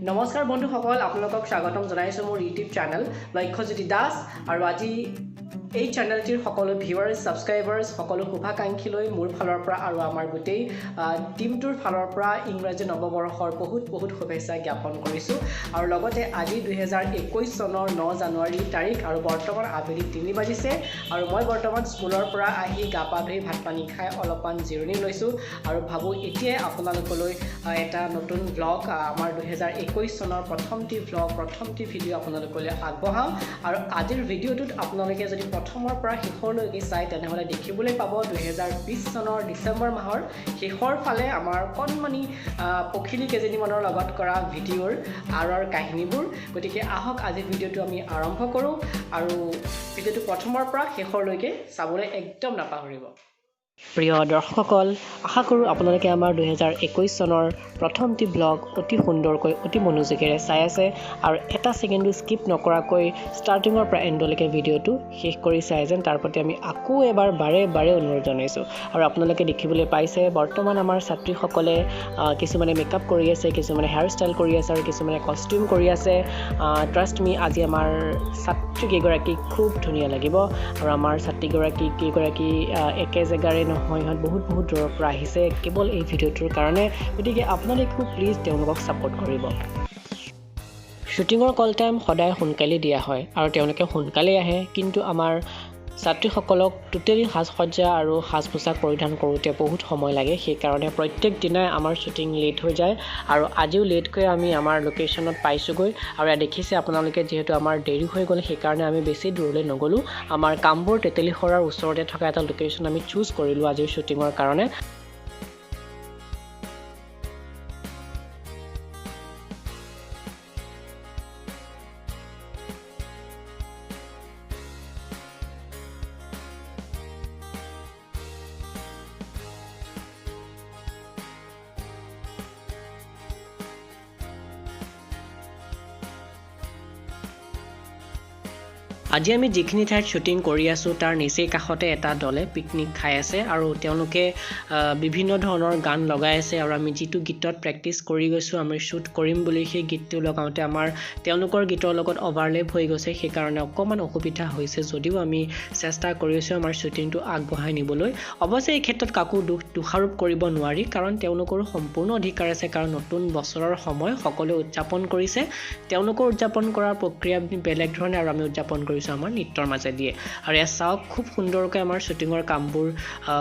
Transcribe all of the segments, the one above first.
নমস্কাৰ বন্ধুসকল, আপোনালোকক স্বাগতম জনাইছোঁ মোৰ ইউটিউব চেনেল লক্ষ্যজ্যোতি দাস। আৰু আজি এই চেনেলটিৰ সকলো ভিউৱাৰ্ছ, ছাবস্ক্ৰাইবাৰ্ছ, সকলো শুভাকাংক্ষীলৈ মোৰ ফালৰ পৰা আৰু আমাৰ গোটেই টিমটোৰ ফালৰ পৰা ইংৰাজী নৱবৰ্ষৰ বহুত শুভেচ্ছা জ্ঞাপন কৰিছোঁ। আৰু লগতে আজি 2021 চনৰ 9 জানুৱাৰী তাৰিখ আৰু বৰ্তমান আবেলি 3 বাজিছে। আৰু মই বৰ্তমান স্কুলৰ পৰা আহি গা পা ধুই ভাত পানী খাই অলপমান জিৰণি লৈছোঁ আৰু ভাবোঁ এতিয়াই আপোনালোকলৈ এটা নতুন ব্লগ, আমাৰ 2021 চনৰ প্ৰথমটি ভিডিঅ' আপোনালোকলৈ আগবঢ়াম। আৰু আজিৰ ভিডিঅ'টোত আপোনালোকে যদি প্ৰথমৰ পৰা শেষৰলৈকে চাই তেনেহ'লে দেখিবলৈ পাব 2020 চনৰ ডিচেম্বৰ মাহৰ শেষৰ ফালে আমাৰ কণমানি পখিলী কেইজনীমানৰ লগত কৰা ভিডিঅ'ৰ আঁৰৰ কাহিনীবোৰ। গতিকে আহক আজি ভিডিঅ'টো আমি আৰম্ভ কৰোঁ আৰু ভিডিঅ'টো প্ৰথমৰ পৰা শেষৰলৈকে চাবলৈ একদম নাপাহৰিব। প্ৰিয় দৰ্শকসকল, আশা কৰোঁ আপোনালোকে আমাৰ 2021 চনৰ প্ৰথমটি ব্লগ অতি সুন্দৰকৈ অতি মনোযোগেৰে চাই আছে আৰু এটা ছেকেণ্ডো স্কিপ নকৰাকৈ ষ্টাৰ্টিঙৰ পৰা এণ্ডলৈকে ভিডিঅ'টো শেষ কৰি চাই যেন তাৰ প্ৰতি আমি আকৌ এবাৰ বাৰে অনুৰোধ জনাইছোঁ। আৰু আপোনালোকে দেখিবলৈ পাইছে বৰ্তমান আমাৰ ছাত্ৰীসকলে কিছুমানে মেকআপ কৰি আছে, কিছুমানে হেয়াৰ ষ্টাইল কৰি আছে আৰু কিছুমানে কষ্টিউম কৰি আছে। ট্ৰাষ্ট মি, আজি আমাৰ ছাত্ৰীকেইগৰাকী খুব ধুনীয়া লাগিব। আৰু আমাৰ ছাত্ৰীকেইগৰাকী একে জেগাৰে নহয়, ইহঁত বহুত দূৰৰ পৰা আহিছে কেৱল এই ভিডিঅ'টোৰ কাৰণে। গতিকে আপোনালোকেও প্লিজ তেওঁলোকক ছাপোৰ্ট কৰিব। শ্বুটিঙৰ কল টাইম সদায় সোনকালে দিয়া হয় আৰু তেওঁলোকে সোনকালেই আহে, কিন্তু আমাৰ ছাত্ৰীসকলক টোটেলি সাজ-সজ্জা আৰু সাজ পোছাক পৰিধান কৰোঁতে বহুত সময় লাগে। সেইকাৰণে প্ৰত্যেক দিনাই আমাৰ শ্বুটিং লেট হৈ যায় আৰু আজিও লেটকৈ আমি আমাৰ লোকেশ্যনত পাইছোঁগৈ। আৰু দেখিছে আপোনালোকে, যিহেতু আমাৰ দেৰি হৈ গ'ল সেইকাৰণে আমি বেছি দূৰলৈ নগ'লোঁ। আমাৰ কামবোৰ তেতেলী সৰাৰ ওচৰতে থকা এটা লোকেশ্যন আমি চুজ কৰিলোঁ আজিৰ শ্বুটিঙৰ কাৰণে। আজি আমি যিখিনি ঠাইত শ্বুটিং কৰি আছোঁ তাৰ নিচেই কাষতে এটা দলে পিকনিক খাই আছে আৰু তেওঁলোকে বিভিন্ন ধৰণৰ গান লগাই আছে। আৰু আমি যিটো গীতত প্ৰেক্টিছ কৰি গৈছোঁ আমি শ্বুট কৰিম বুলি, সেই গীতটো লগাওঁতে তেওঁলোকৰ গীতৰ লগত অভাৰলেপ হৈ গৈছে। সেইকাৰণে অকণমান অসুবিধা হৈছে, যদিও আমি চেষ্টা কৰিছোঁ আমাৰ শ্বুটিংটো আগবঢ়াই নিবলৈ। অৱশ্যে এই ক্ষেত্ৰত কাকো দোষাৰোপ কৰিব নোৱাৰি, কাৰণ তেওঁলোকৰো সম্পূৰ্ণ অধিকাৰ আছে। কাৰণ নতুন বছৰৰ সময় সকলোৱে উদযাপন কৰিছে, তেওঁলোকৰ উদযাপন কৰাৰ প্ৰক্ৰিয়া বেলেগ ধৰণে আৰু আমি উদযাপন কৰিছোঁ আমাৰ নৃত্যৰ মাজেদিয়ে। আৰু এয়া চাওক, খুব সুন্দৰকৈ আমাৰ শ্বুটিঙৰ কামবোৰ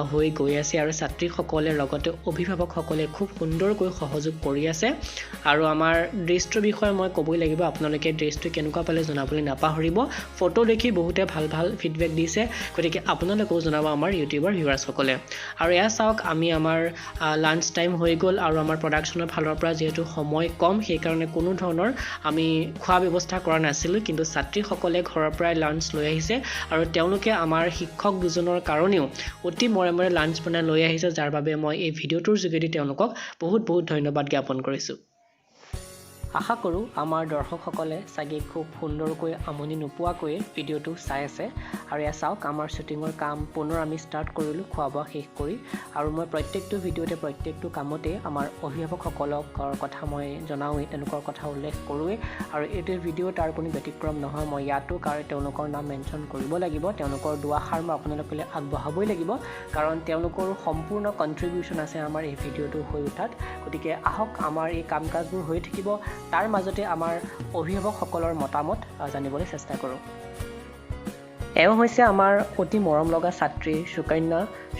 হৈ গৈ আছে আৰু ছাত্ৰীসকলে লগতে অভিভাৱকসকলে খুব সুন্দৰকৈ সহযোগ কৰি আছে। আৰু আমাৰ ড্ৰেছটোৰ বিষয়ে মই ক'বই লাগিব, আপোনালোকে ড্ৰেছটো কেনেকুৱা পালে জনাবলৈ নাপাহৰিব। ফটো দেখি বহুতে ভাল ফিডবেক দিছে, গতিকে আপোনালোকেও জনাব আমাৰ ইউটিউবাৰ ভিউৱাৰ্ছসকলে। আৰু এয়া চাওক, আমাৰ লাঞ্চ টাইম হৈ গ'ল আৰু আমাৰ প্ৰডাকশ্যনৰ ফালৰ পৰা যিহেতু সময় কম সেইকাৰণে কোনো ধৰণৰ আমি খোৱা ব্যৱস্থা কৰা নাছিলোঁ, কিন্তু ছাত্ৰীসকলে ঘৰৰ পৰাই লাঞ্চ লৈ আহিছে আৰু তেওঁলোকে আমাৰ শিক্ষক দুজনৰ কাৰণেও অতি মৰমেৰে লাঞ্চ বনাই লৈ আহিছে, যাৰ বাবে মই এই ভিডিঅ'টোৰ যোগেদি তেওঁলোকক বহুত ধন্যবাদ জ্ঞাপন কৰিছোঁ। আশা কৰোঁ আমাৰ দৰ্শকসকলে চাগে খুব সুন্দৰকৈ আমনি নোপোৱাকৈ ভিডিঅ'টো চাই আছে। আৰু এয়া চাওক, আমাৰ শ্বুটিঙৰ কাম পুনৰ আমি ষ্টাৰ্ট কৰিলোঁ খোৱা বোৱা শেষ কৰি। আৰু মই প্ৰত্যেকটো ভিডিঅ'তে প্ৰত্যেকটো কামতে আমাৰ অভিভাৱকসকলৰ কথা মই জনাওঁৱেই, তেওঁলোকৰ কথা উল্লেখ কৰোঁৱেই। আৰু এইটো ভিডিঅ' তাৰ কোনো ব্যতিক্ৰম নহয়। মই ইয়াতো তেওঁলোকৰ নাম মেনশ্যন কৰিব লাগিব, তেওঁলোকৰ দুআষাৰ মই আপোনালোকলৈ আগবঢ়াবই লাগিব, কাৰণ তেওঁলোকৰ সম্পূৰ্ণ কণ্ট্ৰিবিউশ্যন আছে আমাৰ এই ভিডিঅ'টো হৈ উঠাত। গতিকে আহক, আমাৰ এই কাম কাজবোৰ হৈ থাকিব, তাৰ মাজতে আমাৰ অভিভাৱকসকলৰ মতামত জানিবলৈ চেষ্টা কৰোঁ। এওঁ হৈছে আমাৰ অতি মৰম লগা ছাত্ৰী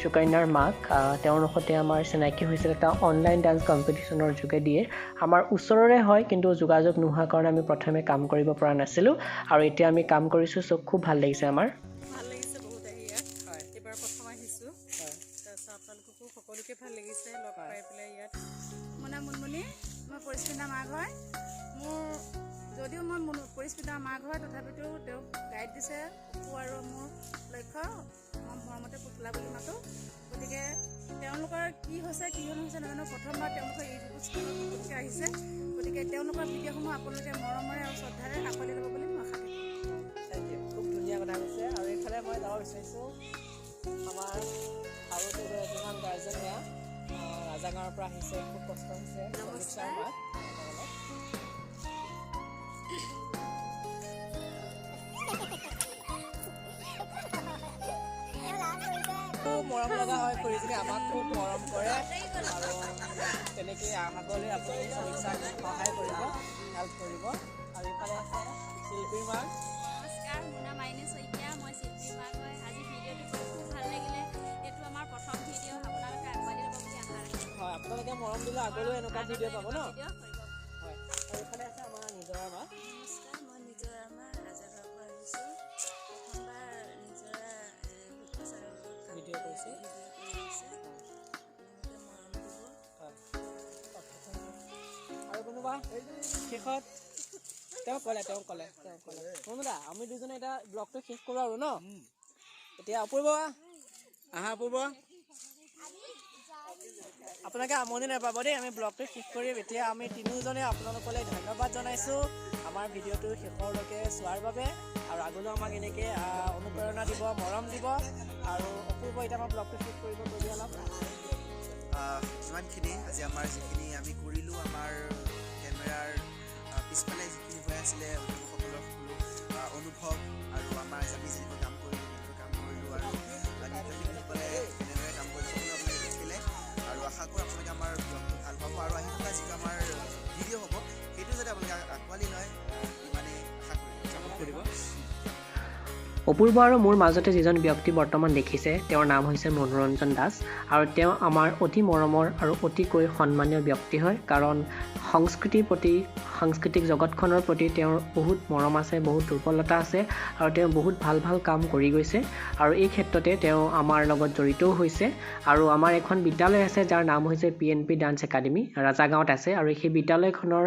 সুকন্যাৰ মাক। তেওঁৰ সৈতে আমাৰ চিনাকি হৈছিল এটা অনলাইন ডান্স কম্পিটিশ্যনৰ যোগেদিয়ে। আমাৰ ওচৰৰে হয়, কিন্তু যোগাযোগ নোহোৱাৰ কাৰণে আমি প্ৰথমে কাম কৰিব পৰা নাছিলোঁ, আৰু এতিয়া আমি কাম কৰিছোঁ। চ' খুব ভাল লাগিছে আমাৰ। ভাল লাগিছে বহুত আহি ইয়াত। এইবাৰ প্ৰথম আহিছোঁ, তাৰপিছত আপোনালোককো সকলোকে ভাল লাগিছে লগ পাই পেলাই ইয়াত। মুনমুনি, মই পৰিস্মিতাৰ মাক হয়। যদিও মই পৰিস্মিতাৰ মাক হয়, তথাপিতো তেওঁক গাইড দিছে পপু আৰু মোৰ লক্ষ্য, মই মৰমতে পুতলা বুলি মাতোঁ। গতিকে তেওঁলোকৰ কি হৈছে নাজানো, প্ৰথমবাৰ তেওঁলোকৰ ইউটিউব চেনেলত নতুনকৈ আহিছে। গতিকে তেওঁলোকৰ ভিডিঅ'সমূহ আপোনালোকে মৰমেৰে আৰু শ্ৰদ্ধাৰে আঁকোৱালি ল'ব বুলি মই আশা থাকিম। খুব ধুনীয়া কথা কৈছে। আৰু এইফালে মই যাব বিচাৰিছোঁ আমাৰ আৰু দুজন গাৰ্জেন, ৰাজাগাঁৱৰ পৰা আহিছে, খুব কষ্ট হৈছে। মৰম লগা হয় খুৰীজনী আমাক খুব মৰম কৰে আৰু তেনেকৈ আগলৈ আপুনি সমস্যাক সহায় কৰিব হেল্প কৰিব আৰু ইফালে আছে শিল্পীৰ মাক নমস্কাৰ মোৰ নাম আইনে শইকীয়া মই শিল্পীৰ মাক হয় আজি ভিডিঅ'টো খুব ভাল লাগিলে এইটো আমাৰ প্ৰথম ভিডিঅ' আপোনালোকে আগুৱাই ল'ব বুলি আশা ৰাখিছোঁ হয় আপোনালোকে মৰম দিলে আগলৈ এনেকুৱা ভিডিঅ' পাব ন ভিডিঅ' কৰিব হয় আৰু ইফালে আছে আমাৰ নিজৰা মা নমস্কাৰ মই নিজৰা মা ৰাজাঘৰৰ পৰা আহিছোঁ প্ৰথমবাৰ নিজৰা ভিডিঅ' কৰিছে আৰু কোনোবা শেষত তেওঁ ক'লে মনুদা আমি দুজনে এতিয়া ব্লগটো শেষ কৰোঁ আৰু ন এতিয়া অপূৰ্ব আহা অপূৰ্ব আপোনালোকে আমনি নাপাব দেই আমি ব্লগটো শেষ কৰিম এতিয়া আমি তিনিওজনে আপোনালোকলৈ ধন্যবাদ জনাইছোঁ আমাৰ ভিডিঅ'টো শেষৰলৈকে চোৱাৰ বাবে আৰু আগলৈও আমাক এনেকৈ অনুপ্ৰেৰণা দিব মৰম দিব আৰু অপূৰ্ব এতিয়া আমাৰ ব্লগটো শেষ কৰিব গৈ অলপ যিমানখিনি আজি আমাৰ যিখিনি আমি কৰিলোঁ আমাৰ কেমেৰাৰ পিছফালে যিখিনি হৈ আছিলে অভিভাৱকসকলৰ সকলো অনুভৱ আৰু আমাৰ আমি যেনেকৈ কাম কৰিলোঁ আৰু নৃত্যশিল্পীসকলে কেনেদৰে কাম কৰিলোঁ সকলো আপোনালোকে দেখিলে আৰু আশা কৰোঁ আপোনালোকে আমাৰ ব্লগটো ভাল পাব আৰু আহি থকা যিটো আমাৰ ভিডিঅ' হ'ব সেইটো যাতে আপোনালোকে আঁকোৱালি লয় ইমানেই আশা কৰিলোঁ চাপৰ্ট কৰিব অপূৰ্ব আৰু মোৰ মাজতে যিজন ব্যক্তি বৰ্তমান দেখিছে তেওঁৰ নাম হৈছে মনোৰঞ্জন দাস আৰু তেওঁ আমাৰ অতি মৰমৰ আৰু অতিকৈ সন্মানীয় ব্যক্তি হয় কাৰণ সংস্কৃতিৰ প্ৰতি সাংস্কৃতিক জগতখনৰ প্ৰতি তেওঁৰ বহুত মৰম আছে বহুত দুৰ্বলতা আছে আৰু তেওঁ বহুত ভাল ভাল কাম কৰি গৈছে আৰু এই ক্ষেত্ৰতে তেওঁ আমাৰ লগত জড়িতও হৈছে আৰু আমাৰ এখন বিদ্যালয় আছে যাৰ নাম হৈছে PNP ডান্স একাডেমি ৰাজাগাঁৱত আছে আৰু সেই বিদ্যালয়খনৰ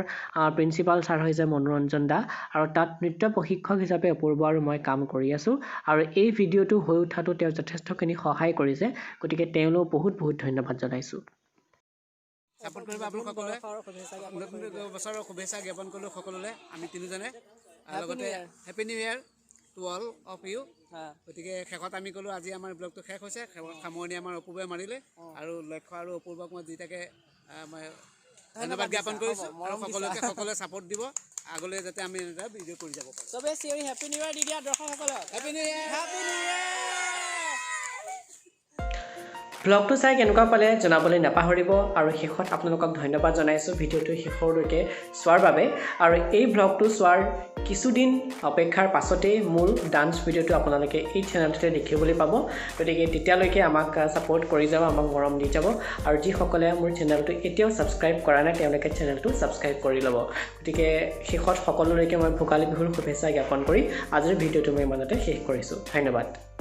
প্ৰিন্সিপাল ছাৰ হৈছে মনোৰঞ্জন দা আৰু তাত নৃত্য প্ৰশিক্ষক হিচাপে অপূৰ্ব আৰু মই কাম কৰি আছোঁ আৰু এই ভিডিঅ'টো হৈ উঠাটো তেওঁ যথেষ্টখিনি সহায় কৰিছে গতিকে তেওঁলৈ বহুত বহুত ধন্যবাদ জনাইছোঁ ছাপোৰ্ট কৰিব আপোনালোক সকলোৱে নতুন বছৰৰ শুভেচ্ছা জ্ঞাপন কৰিলোঁ সকলোলৈ আমি তিনিজনে লগতে happy new year to all of you গতিকে শেষত আমি ক'লোঁ আজি আমাৰ ব্লগটো শেষ হৈছে সামৰণি আমাৰ অপূৰ্বই মাৰিলে আৰু লক্ষ্য আৰু অপূৰ্বক মই দুইটাকে ধন্যবাদ জ্ঞাপন কৰিছোঁ আৰু সকলোৱে ছাপোৰ্ট দিব আগলৈ যাতে আমি এটা ভিডিঅ' কৰি যাব পাৰোঁ চবেই চিঞৰি হেপী নিউ ইয়েৰ দি দিয়া দৰ্শকসকলক happy new year happy new year ব্লগটো চাই কেনেকুৱা পালে জনাবলৈ নাপাহৰিব আৰু শেষত আপোনালোকক ধন্যবাদ জনাইছোঁ ভিডিঅ'টো শেষৰলৈকে চোৱাৰ বাবে আৰু এই ব্লগটো চোৱাৰ কিছুদিন অপেক্ষাৰ পাছতেই মোৰ ডান্স ভিডিঅ'টো আপোনালোকে এই চেনেলটোতে দেখিবলৈ পাব গতিকে তেতিয়ালৈকে আমাক ছাপোৰ্ট কৰি যাব আমাক মৰম দি যাব আৰু যিসকলে মোৰ চেনেলটো এতিয়াও ছাবস্ক্ৰাইব কৰা নাই তেওঁলোকে চেনেলটো ছাবস্ক্ৰাইব কৰি ল'ব গতিকে শেষত সকলোলৈকে মই ভোগালী বিহুৰ শুভেচ্ছা জ্ঞাপন কৰি আজিৰ ভিডিঅ'টো মই ইমানতে শেষ কৰিছোঁ ধন্যবাদ